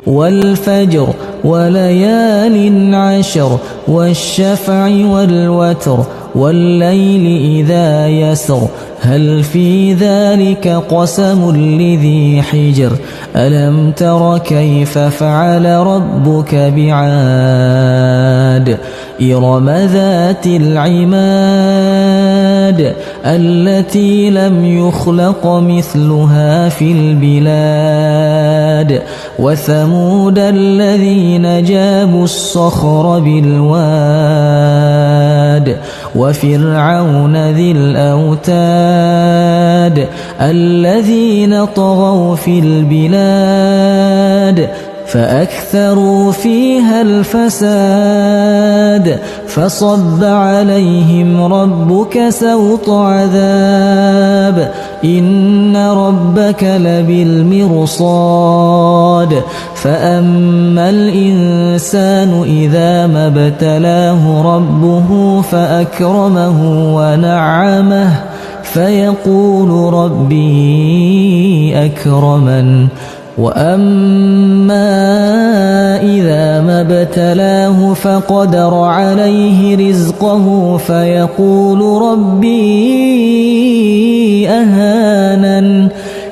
والفجر وليال عشر والشفع والوتر والليل إذا يسر هل في ذلك قسم لذي حجر ألم تر كيف فعل ربك بعاد إرم ذات العماد التي لم يخلق مثلها في البلاد وثمود الذين جابوا الصخر بالواد وفرعون ذي الأوتاد الذين طغوا في البلاد فأكثروا فيها الفساد فصب عليهم ربك سوط عذاب إن ربك لبالمرصاد فأما الإنسان إذا ما ابتلاه ربه فأكرمه ونعمه فيقول ربي أكرمن وأما إذا ما ابتلاه فقدر عليه رزقه فيقول ربي أهانن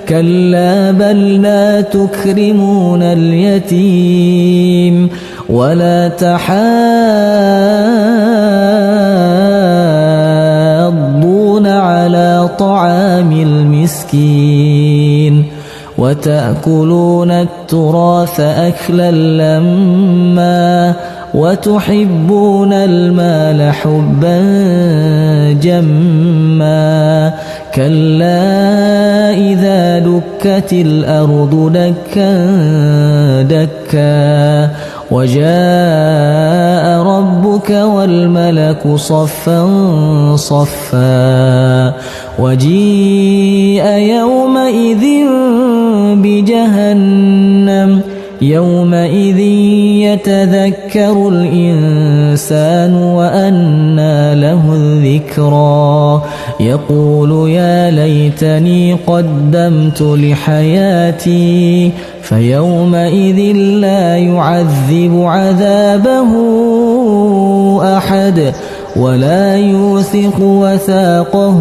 كلا بل لا تكرمون اليتيم ولا تحاضون على طعام المسكين وتأكلون التراث أكلا لما وتحبون المال حبا جما كلا إذا دكت الأرض دكا دكا وجاء ربك والملك صفا صفا وجيء يومئذ بجهنم يومئذ يتذكر الإنسان وأنى له الذكرى يقول يا ليتني قدمت لحياتي فيومئذ لا يعذب عذابه أحد ولا يوثق وثاقه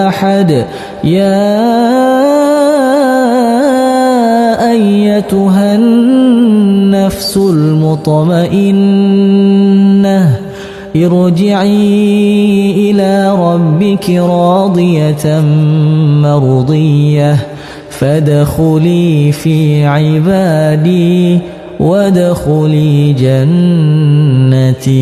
أحد يا أيتها النفس المطمئنة ارجعي إلى ربك راضية مرضية فادخلي في عبادي وادخلي جنتي.